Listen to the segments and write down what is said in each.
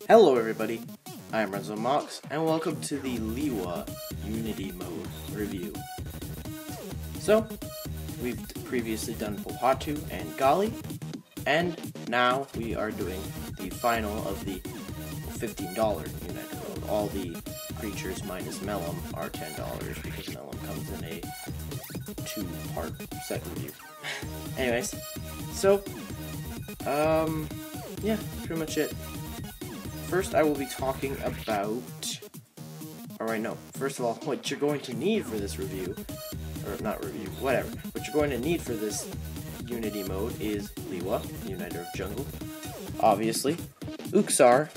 Hello everybody, I am Renzo Mox, and welcome to the Lewa Unity Mode review. So, we've previously done Pohatu and Gali, and now we are doing the final of the $15 Unity Mode. All the creatures minus Mellum are $10 because Mellum comes in a two-part set review. Anyways, so, yeah, that's pretty much it. First, I will be talking about, first of all, what you're going to need for this review, or not review, whatever, what you're going to need for this Unity mode is Lewa, Uniter of Jungle, obviously, Uxar,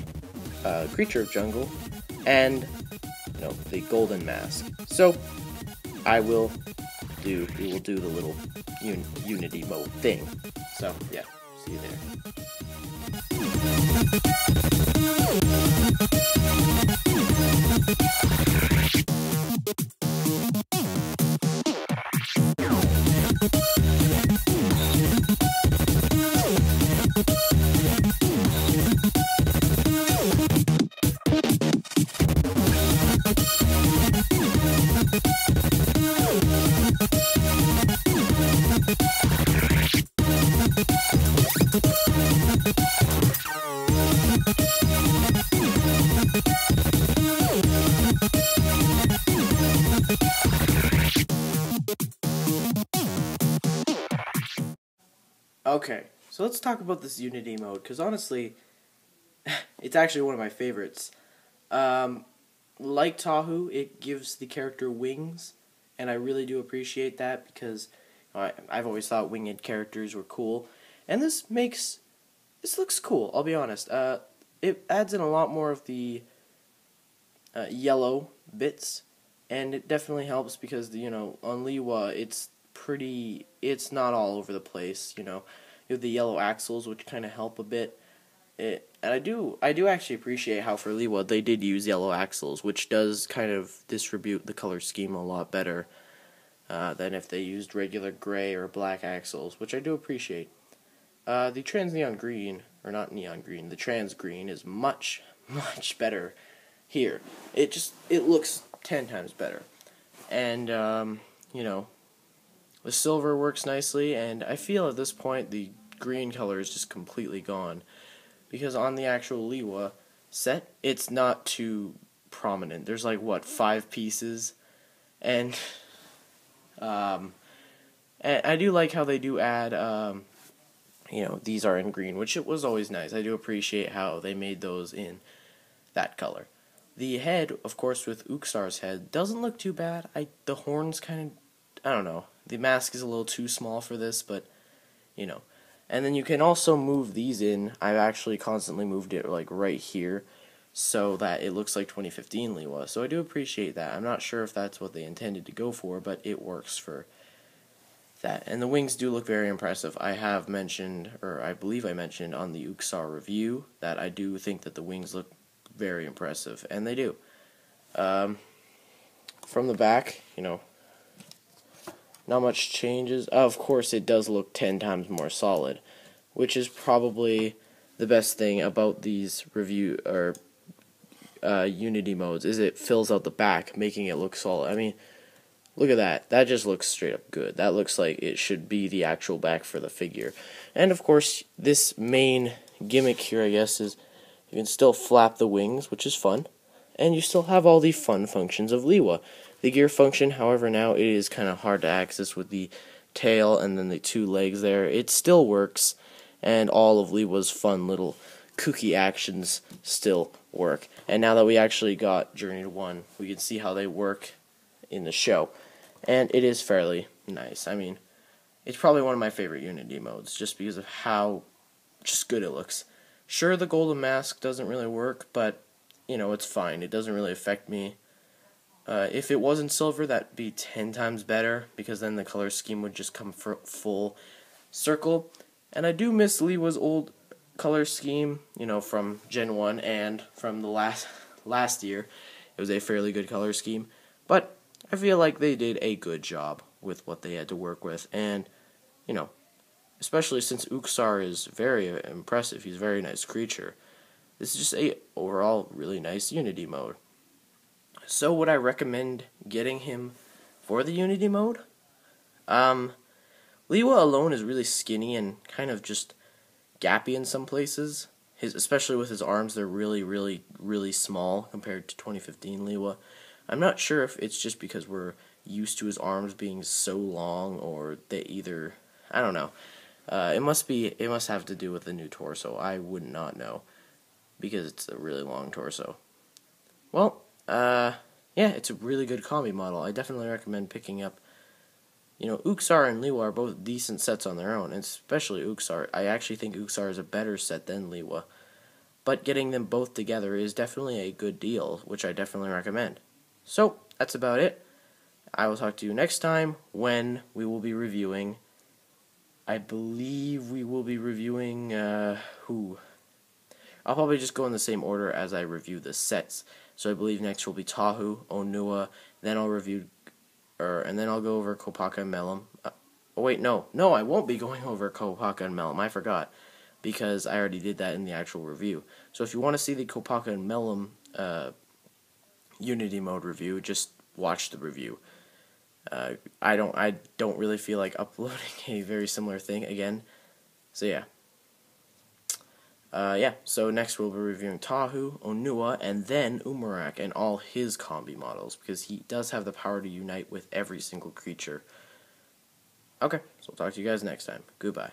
Creature of Jungle, and, the Golden Mask. So, we will do the little Unity mode thing. So, yeah, see you there. Okay, so let's talk about this Unity mode, because honestly, it's actually one of my favorites. Like Tahu, it gives the character wings, and I really do appreciate that, because I've always thought winged characters were cool, and this looks cool, I'll be honest. It adds in a lot more of the yellow bits, and it definitely helps because, on Lewa, it's not all over the place, you have the yellow axles, which kind of help a bit. And I do actually appreciate how for Lewa they did use yellow axles, which does kind of distribute the color scheme a lot better than if they used regular gray or black axles, which I do appreciate. The trans neon green, or not neon green, the trans green is much, much better here. It looks 10 times better. And, the silver works nicely, and I feel at this point the green color is just completely gone. Because on the actual Lewa set, it's not too prominent. There's like, 5 pieces? And I do like how they do add, these are in green, which it was always nice. I do appreciate how they made those in that color. The head, of course, with Uxar's head, doesn't look too bad. The horns kind of, I don't know. The mask is a little too small for this, but, And then you can also move these in. I've actually constantly moved it, right here, so that it looks like 2015 Lewa. So I do appreciate that. I'm not sure if that's what they intended to go for, but it works for that. And the wings do look very impressive. I have mentioned, or I believe I mentioned on the Uxar review, that I do think that the wings look very impressive, and they do. From the back, not much changes. Of course, it does look 10 times more solid, which is probably the best thing about these review or Unity modes, is it fills out the back, making it look solid. I mean, look at that. That just looks straight up good. That looks like it should be the actual back for the figure. And of course, this main gimmick here, I guess, is you can still flap the wings, which is fun, and you still have all the fun functions of Lewa. The gear function, however, now it is kind of hard to access with the tail and then the 2 legs there. It still works, and all of Lewa's fun little kooky actions still work. And now that we actually got Journey to 1, we can see how they work in the show. And it is fairly nice. I mean, it's probably one of my favorite Unity modes, just because of how just good it looks. Sure, the golden mask doesn't really work, but, it's fine. It doesn't really affect me. If it wasn't silver, that'd be 10 times better, because then the color scheme would just come full circle. And I do miss Lewa's old color scheme, from Gen 1 and from the last year. It was a fairly good color scheme. But I feel like they did a good job with what they had to work with. And, especially since Uxar is very impressive. He's a very nice creature. this is just a overall really nice Unity mode. So would I recommend getting him for the Unity mode? Lewa alone is really skinny and kind of just gappy in some places. Especially with his arms, they're really, really, really small compared to 2015 Lewa. I'm not sure if it's just because we're used to his arms being so long, or they either, I don't know. It must have to do with the new torso. I would not know, because it's a really long torso. Well, yeah, it's a really good combi model. I definitely recommend picking up. Uxar and Lewa are both decent sets on their own, and especially Uxar. I actually think Uxar is a better set than Lewa. But getting them both together is definitely a good deal, which I definitely recommend. So, that's about it. I will talk to you next time when we will be reviewing. I believe we will be reviewing, who? I'll probably just go in the same order as I review the sets. So I believe next will be Tahu, Onua, then I'll review, and then I'll go over Kopaka and Melum. Oh wait, no, I won't be going over Kopaka and Melum. I forgot, because I already did that in the actual review. So if you want to see the Kopaka and Melum Unity mode review, just watch the review. I don't really feel like uploading a very similar thing again. So yeah. So next we'll be reviewing Tahu, Onua, and then Umarak and all his combi models, because he does have the power to unite with every single creature. Okay, so I'll talk to you guys next time. Goodbye.